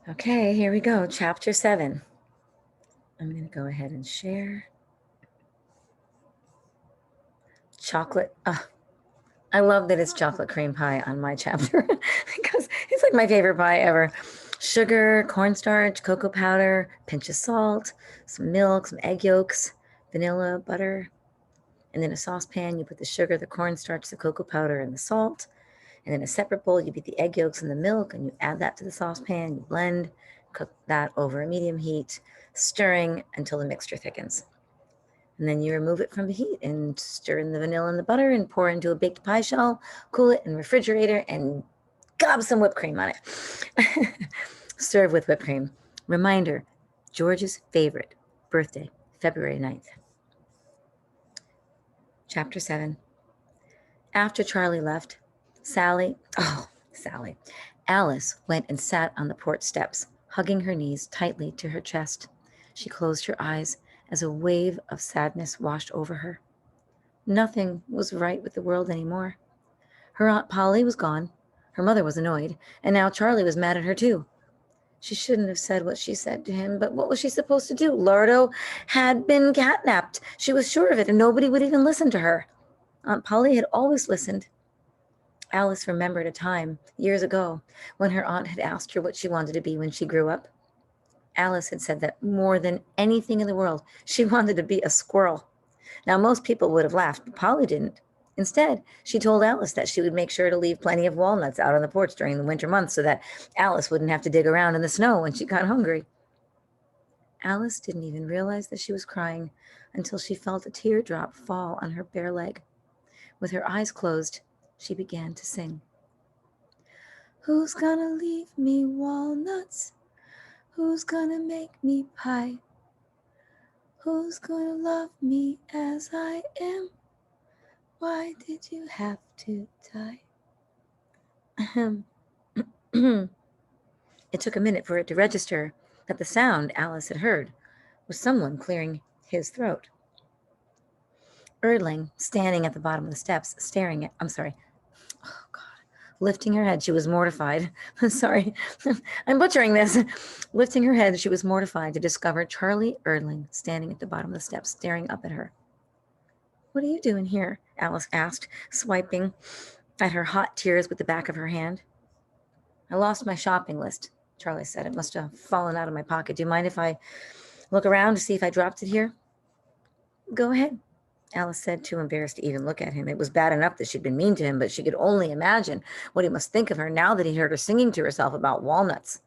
Okay, here we go. Chapter 7. I'm going to go ahead and share. Chocolate. I love that it's chocolate cream pie on my chapter because it's like my favorite pie ever. Sugar, cornstarch, cocoa powder, pinch of salt, some milk, some egg yolks, vanilla, butter. And in a saucepan, you put the sugar, the cornstarch, the cocoa powder, and the salt. And in a separate bowl, you beat the egg yolks and the milk, and you add that to the saucepan. You blend, cook that over a medium heat, stirring until the mixture thickens. And then you remove it from the heat and stir in the vanilla and the butter and pour into a baked pie shell, cool it in the refrigerator, and gob some whipped cream on it. Serve with whipped cream. Reminder, George's favorite birthday, February 9th. Chapter 7. After Charlie left, Sally, Alice went and sat on the porch steps, hugging her knees tightly to her chest. She closed her eyes as a wave of sadness washed over her. Nothing was right with the world anymore. Her Aunt Polly was gone, her mother was annoyed, and now Charlie was mad at her too. She shouldn't have said what she said to him, but what was she supposed to do? Lardo had been catnapped. She was sure of it, and nobody would even listen to her. Aunt Polly had always listened. Alice remembered a time, years ago, when her aunt had asked her what she wanted to be when she grew up. Alice had said that more than anything in the world, she wanted to be a squirrel. Now, most people would have laughed, but Polly didn't. Instead, she told Alice that she would make sure to leave plenty of walnuts out on the porch during the winter months so that Alice wouldn't have to dig around in the snow when she got hungry. Alice didn't even realize that she was crying until she felt a teardrop fall on her bare leg. With her eyes closed, she began to sing. Who's gonna leave me walnuts? Who's gonna make me pie? Who's gonna love me as I am? Why did you have to die? It took a minute for it to register that the sound Alice had heard was someone clearing his throat. Erdling, standing at the bottom of the steps, staring at, oh God, lifting her head, she was mortified. Sorry, I'm butchering this. Lifting her head, she was mortified to discover Charlie Erdling standing at the bottom of the steps, staring up at her. What are you doing here? Alice asked, swiping at her hot tears with the back of her hand. I lost my shopping list, Charlie said. It must have fallen out of my pocket. Do you mind if I look around to see if I dropped it here? Go ahead, Alice said, too embarrassed to even look at him. It was bad enough that she'd been mean to him, but she could only imagine what he must think of her now that he'd heard her singing to herself about walnuts.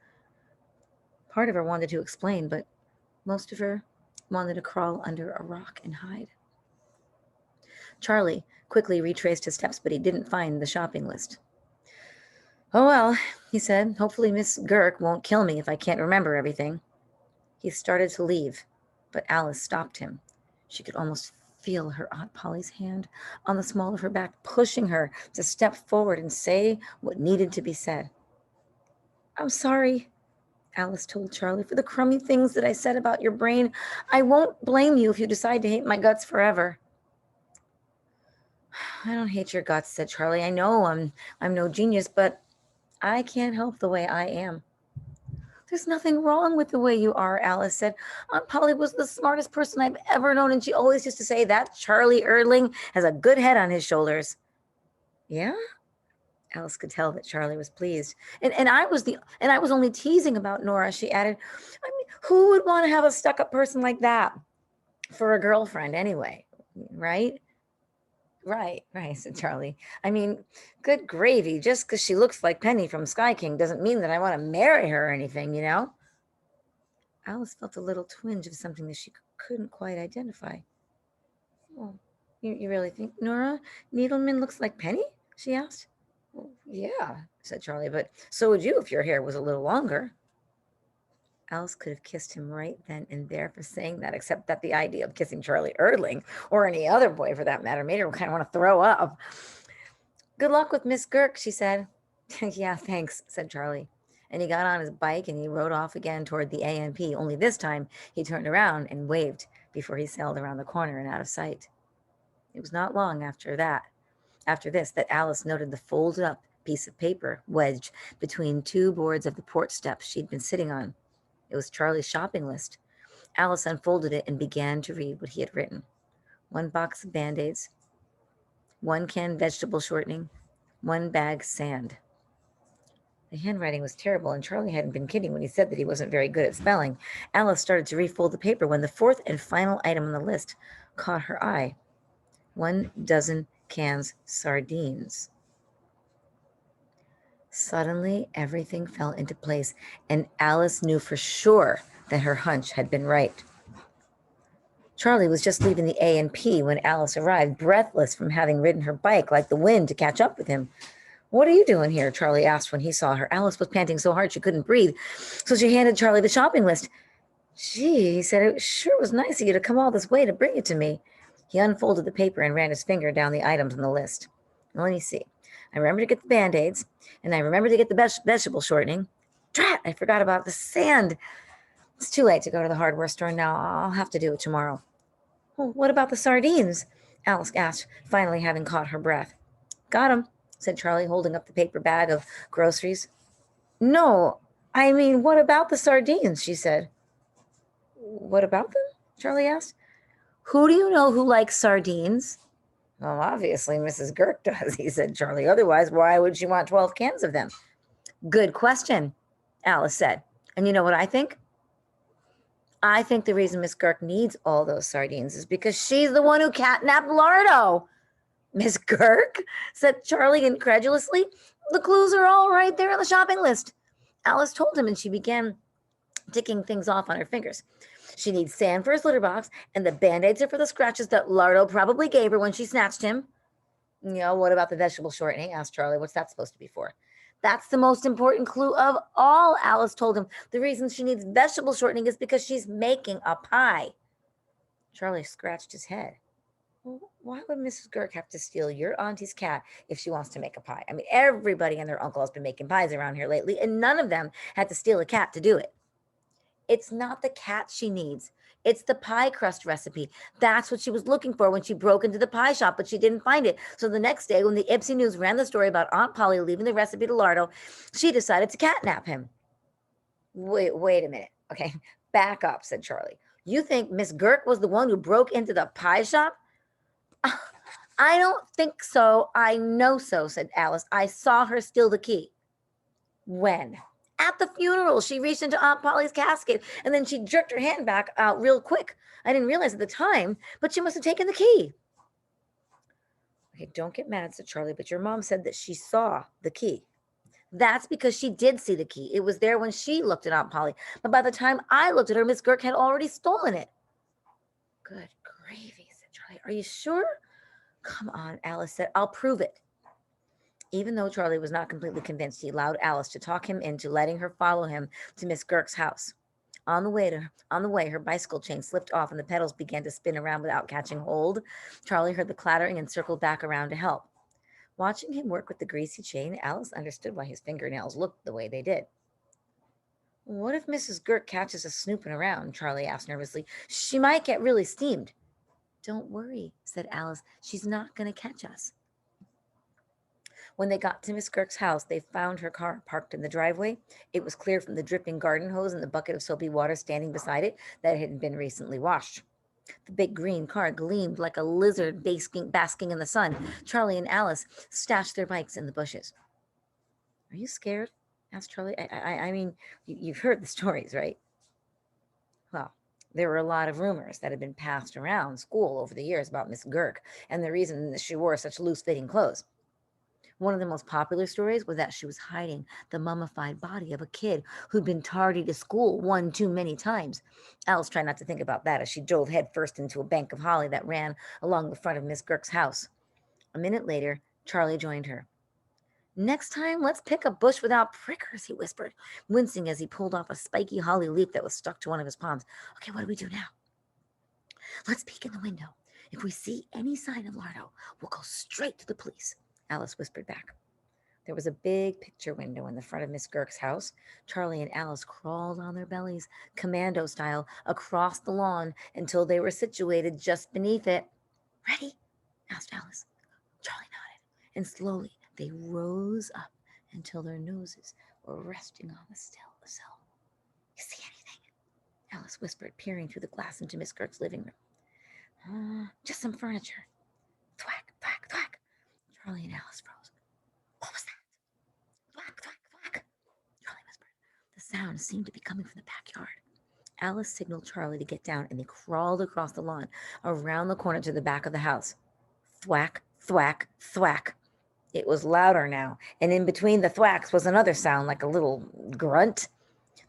Part of her wanted to explain, but most of her wanted to crawl under a rock and hide. Charlie quickly retraced his steps, but he didn't find the shopping list. Oh, well, he said. Hopefully Miss Girk won't kill me if I can't remember everything. He started to leave, but Alice stopped him. She could almost feel her Aunt Polly's hand on the small of her back, pushing her to step forward and say what needed to be said. I'm sorry, Alice told Charlie, for the crummy things that I said about your brain. I won't blame you if you decide to hate my guts forever. I don't hate your guts, said Charlie. I know I'm no genius, but I can't help the way I am. There's nothing wrong with the way you are, Alice said. Aunt Polly was the smartest person I've ever known, and she always used to say that Charlie Erdling has a good head on his shoulders. Yeah? Alice could tell that Charlie was pleased. And I was only teasing about Nora, she added. I mean, who would want to have a stuck-up person like that for a girlfriend anyway? Right? Right, said Charlie. I mean, good gravy, just because she looks like Penny from Sky King doesn't mean that I want to marry her or anything, you know? Alice felt a little twinge of something that she couldn't quite identify. Oh, you really think Nora Needleman looks like Penny? She asked. Well, yeah, said Charlie, but so would you if your hair was a little longer. Alice could have kissed him right then and there for saying that, except that the idea of kissing Charlie Erdling, or any other boy for that matter, made her kind of want to throw up. Good luck with Miss Girk, she said. Yeah, thanks, said Charlie. And he got on his bike and he rode off again toward the A&P, only this time he turned around and waved before he sailed around the corner and out of sight. It was not long after this that Alice noted the folded up piece of paper wedged between two boards of the porch steps she'd been sitting on. It was Charlie's shopping list. Alice unfolded it and began to read what he had written. 1 box of Band-Aids, 1 can vegetable shortening, 1 bag sand. The handwriting was terrible, and Charlie hadn't been kidding when he said that he wasn't very good at spelling. Alice started to refold the paper when the fourth and final item on the list caught her eye. 1 dozen cans sardines. Suddenly, everything fell into place, and Alice knew for sure that her hunch had been right. Charlie was just leaving the A&P when Alice arrived, breathless from having ridden her bike like the wind to catch up with him. "What are you doing here?" Charlie asked when he saw her. Alice was panting so hard she couldn't breathe, so she handed Charlie the shopping list. "Gee," he said, "it sure was nice of you to come all this way to bring it to me." He unfolded the paper and ran his finger down the items on the list. "Well, let me see. I remember to get the Band-Aids, and I remember to get the vegetable shortening. Drat, I forgot about the sand. It's too late to go to the hardware store now. I'll have to do it tomorrow." "Well, what about the sardines?" Alice asked, finally having caught her breath. "Got 'em," said Charlie, holding up the paper bag of groceries. "No, I mean, what about the sardines?" she said. "What about them?" Charlie asked. "Who do you know who likes sardines?" "Well, obviously Mrs. Girk does," he said, Charlie. "Otherwise, why would she want 12 cans of them?" "Good question," Alice said. "And you know what I think? I think the reason Miss Girk needs all those sardines is because she's the one who catnapped Lardo." "Miss Girk?" said Charlie incredulously. "The clues are all right there on the shopping list." Alice told him, and she began ticking things off on her fingers. "She needs sand for his litter box, and the Band-Aids are for the scratches that Lardo probably gave her when she snatched him." What about the vegetable shortening?" asked Charlie. "What's that supposed to be for?" "That's the most important clue of all," Alice told him. "The reason she needs vegetable shortening is because she's making a pie." Charlie scratched his head. "Well, why would Mrs. Girk have to steal your auntie's cat if she wants to make a pie? I mean, everybody and their uncle has been making pies around here lately, and none of them had to steal a cat to do it." "It's not the cat she needs. It's the pie crust recipe. That's what she was looking for when she broke into the pie shop, but she didn't find it. So the next day, when the Ipsy News ran the story about Aunt Polly leaving the recipe to Lardo, she decided to catnap him." Wait a minute. Okay, back up," said Charlie. "You think Miss Girk was the one who broke into the pie shop?" "I don't think so. I know so," said Alice. "I saw her steal the key." "When?" "At the funeral. She reached into Aunt Polly's casket, and then she jerked her hand back out real quick. I didn't realize at the time, but she must have taken the key." "Okay, don't get mad," said Charlie, "but your mom said that she saw the key." "That's because she did see the key. It was there when she looked at Aunt Polly. But by the time I looked at her, Miss Girk had already stolen it." "Good gravy," said Charlie. "Are you sure?" "Come on," Alice said. "I'll prove it." Even though Charlie was not completely convinced, he allowed Alice to talk him into letting her follow him to Miss Girk's house. On the way, her bicycle chain slipped off and the pedals began to spin around without catching hold. Charlie heard the clattering and circled back around to help. Watching him work with the greasy chain, Alice understood why his fingernails looked the way they did. "What if Mrs. Girk catches us snooping around?" Charlie asked nervously. "She might get really steamed." "Don't worry," said Alice. "She's not going to catch us." When they got to Miss Girk's house, they found her car parked in the driveway. It was clear from the dripping garden hose and the bucket of soapy water standing beside it that it had been recently washed. The big green car gleamed like a lizard basking in the sun. Charlie and Alice stashed their bikes in the bushes. "Are you scared?" asked Charlie. I mean, you've heard the stories, right?" Well, there were a lot of rumors that had been passed around school over the years about Miss Girk and the reason that she wore such loose-fitting clothes. One of the most popular stories was that she was hiding the mummified body of a kid who'd been tardy to school one too many times. Alice tried not to think about that as she drove headfirst into a bank of holly that ran along the front of Miss Girk's house. A minute later, Charlie joined her. "Next time, let's pick a bush without prickers," he whispered, wincing as he pulled off a spiky holly leaf that was stuck to one of his palms. "Okay, what do we do now?" "Let's peek in the window. If we see any sign of Lardo, we'll go straight to the police," Alice whispered back. There was a big picture window in the front of Miss Girk's house. Charlie and Alice crawled on their bellies, commando style, across the lawn until they were situated just beneath it. "Ready?" asked Alice. Charlie nodded, and slowly they rose up until their noses were resting on the sill. You see anything? Alice whispered, peering through the glass into Miss Girk's living room. Just some furniture. Thwack, thwack, thwack. Charlie and Alice froze. What was that? Thwack, thwack, thwack. Charlie whispered. The sound seemed to be coming from the backyard. Alice signaled Charlie to get down, and they crawled across the lawn, around the corner to the back of the house. Thwack, thwack, thwack. It was louder now, and in between the thwacks was another sound like a little grunt.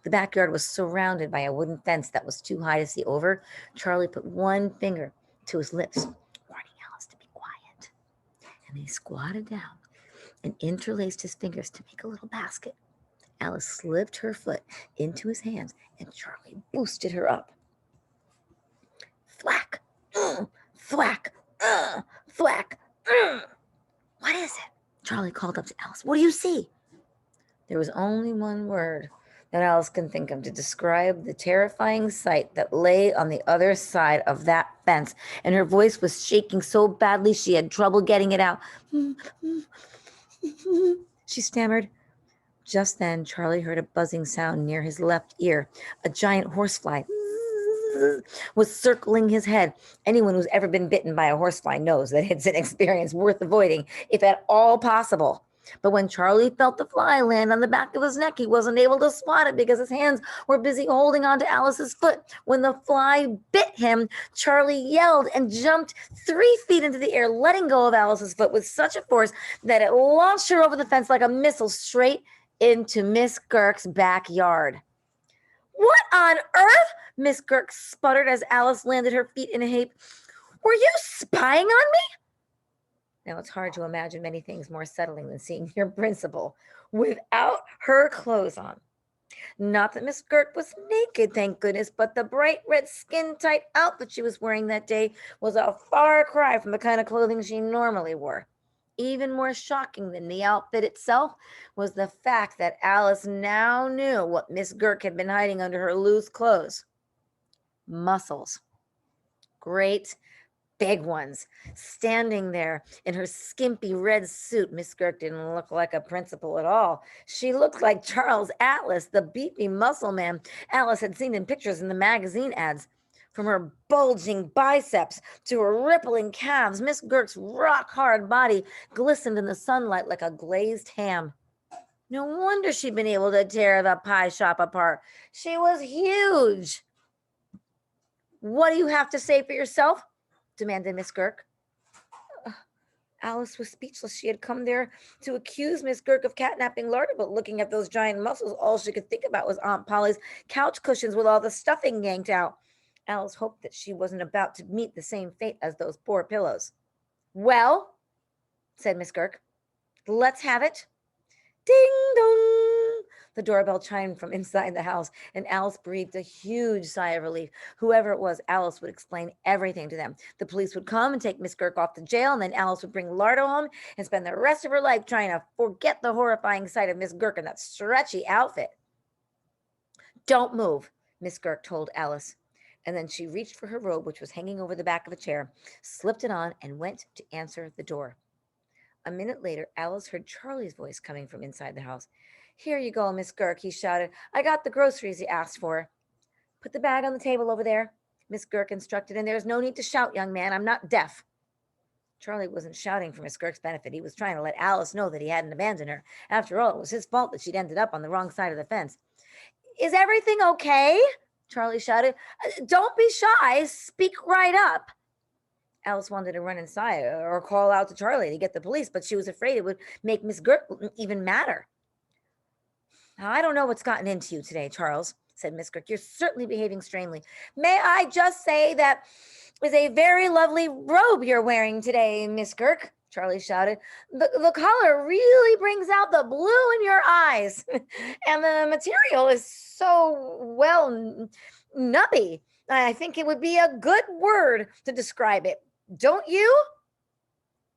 The backyard was surrounded by a wooden fence that was too high to see over. Charlie put one finger to his lips, warning Alice to be quiet. And he squatted down and interlaced his fingers to make a little basket. Alice slipped her foot into his hands, and Charlie boosted her up. Thwack, thwack, thwack. What is it? Charlie called up to Alice. What do you see? There was only one word that Alice could think of to describe the terrifying sight that lay on the other side of that fence, and her voice was shaking so badly she had trouble getting it out. She stammered. Just then, Charlie heard a buzzing sound near his left ear. A giant horsefly was circling his head. Anyone who's ever been bitten by a horsefly knows that it's an experience worth avoiding, if at all possible. But when Charlie felt the fly land on the back of his neck, he wasn't able to spot it because his hands were busy holding onto Alice's foot. When the fly bit him, Charlie yelled and jumped 3 feet into the air, letting go of Alice's foot with such a force that it launched her over the fence like a missile straight into Miss Girk's backyard. What on earth? Miss Girk sputtered as Alice landed her feet in a heap. Were you spying on me? Now, it's hard to imagine many things more settling than seeing your principal without her clothes on. Not that Miss Girk was naked, thank goodness, but the bright red skin-tight outfit she was wearing that day was a far cry from the kind of clothing she normally wore. Even more shocking than the outfit itself was the fact that Alice now knew what Miss Girk had been hiding under her loose clothes. Muscles. Great big ones. Standing there in her skimpy red suit, Miss Girk didn't look like a principal at all. She looked like Charles Atlas, the beefy muscle man Alice had seen in pictures in the magazine ads. From her bulging biceps to her rippling calves, Miss Girk's rock-hard body glistened in the sunlight like a glazed ham. No wonder she'd been able to tear the pie shop apart. She was huge. What do you have to say for yourself? Demanded Miss Girk. Alice was speechless. She had come there to accuse Miss Girk of catnapping Larda, but looking at those giant muscles, all she could think about was Aunt Polly's couch cushions with all the stuffing yanked out. Alice hoped that she wasn't about to meet the same fate as those poor pillows. Well, said Miss Girk, let's have it. Ding dong! The doorbell chimed from inside the house, and Alice breathed a huge sigh of relief. Whoever it was, Alice would explain everything to them. The police would come and take Miss Girk off to jail, and then Alice would bring Lardo home and spend the rest of her life trying to forget the horrifying sight of Miss Girk in that stretchy outfit. Don't move, Miss Girk told Alice. And then she reached for her robe, which was hanging over the back of a chair, slipped it on, and went to answer the door. A minute later, Alice heard Charlie's voice coming from inside the house. Here you go, Miss Girk, he shouted. I got the groceries you asked for. Put the bag on the table over there, Miss Girk instructed, and there's no need to shout, young man. I'm not deaf. Charlie wasn't shouting for Miss Girk's benefit. He was trying to let Alice know that he hadn't abandoned her. After all, it was his fault that she'd ended up on the wrong side of the fence. Is everything okay? Charlie shouted. Don't be shy. Speak right up. Alice wanted to run inside or call out to Charlie to get the police, but she was afraid it would make Miss Girk even madder. I don't know what's gotten into you today, Charles, said Miss Girk. You're certainly behaving strangely. May I just say that is a very lovely robe you're wearing today, Miss Girk, Charlie shouted. The color really brings out the blue in your eyes, and the material is so, well, nubby. I think it would be a good word to describe it. Don't you?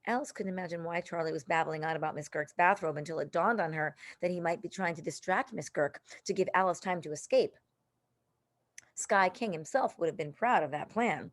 Alice couldn't imagine why Charlie was babbling on about Miss Girk's bathrobe until it dawned on her that he might be trying to distract Miss Girk to give Alice time to escape. Sky King himself would have been proud of that plan.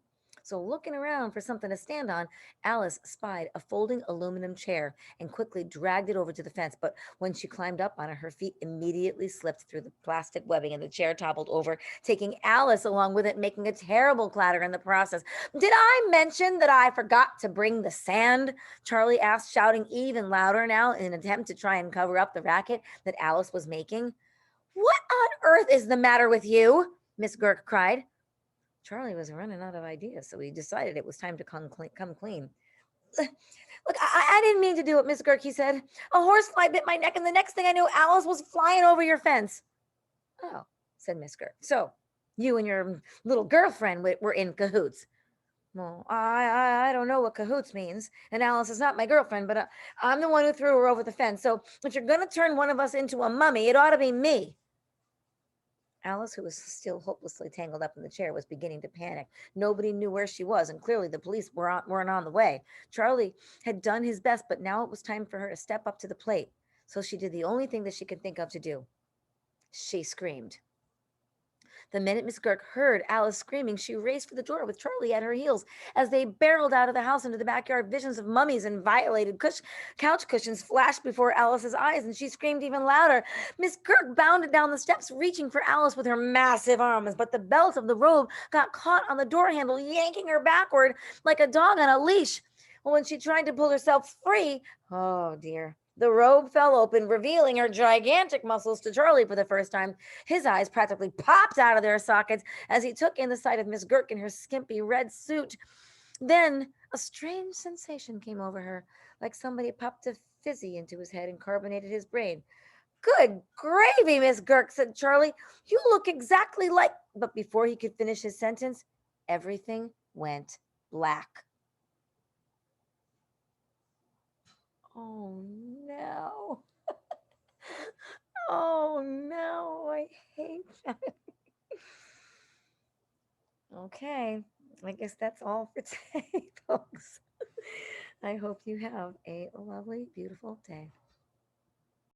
So, looking around for something to stand on, Alice spied a folding aluminum chair and quickly dragged it over to the fence. But when she climbed up on it, her feet immediately slipped through the plastic webbing and the chair toppled over, taking Alice along with it, making a terrible clatter in the process. Did I mention that I forgot to bring the sand? Charlie asked, shouting even louder now in an attempt to try and cover up the racket that Alice was making. What on earth is the matter with you? Miss Girk cried. Charlie was running out of ideas, so he decided it was time to come clean. Look, I didn't mean to do it, Miss Girk, he said. A horsefly bit my neck, and the next thing I knew, Alice was flying over your fence. Oh, said Miss Girk. So you and your little girlfriend were in cahoots. Well, I don't know what cahoots means, and Alice is not my girlfriend, but I'm the one who threw her over the fence. So if you're going to turn one of us into a mummy, it ought to be me. Alice, who was still hopelessly tangled up in the chair, was beginning to panic. Nobody knew where she was, and clearly the police weren't on the way. Charlie had done his best, but now it was time for her to step up to the plate. So she did the only thing that she could think of to do. She screamed. The minute Miss Girk heard Alice screaming, she raced for the door with Charlie at her heels. As they barreled out of the house into the backyard, visions of mummies and violated couch cushions flashed before Alice's eyes, and she screamed even louder. Miss Girk bounded down the steps, reaching for Alice with her massive arms, but the belt of the robe got caught on the door handle, yanking her backward like a dog on a leash. When she tried to pull herself free, oh dear, the robe fell open, revealing her gigantic muscles to Charlie for the first time. His eyes practically popped out of their sockets as he took in the sight of Miss Girk in her skimpy red suit. Then a strange sensation came over her, like somebody popped a fizzy into his head and carbonated his brain. Good gravy, Miss Girk, said Charlie. You look exactly like. But before he could finish his sentence, everything went black. Oh no. Oh no, I hate that. Okay, I guess that's all for today, folks. I hope you have a lovely, beautiful day.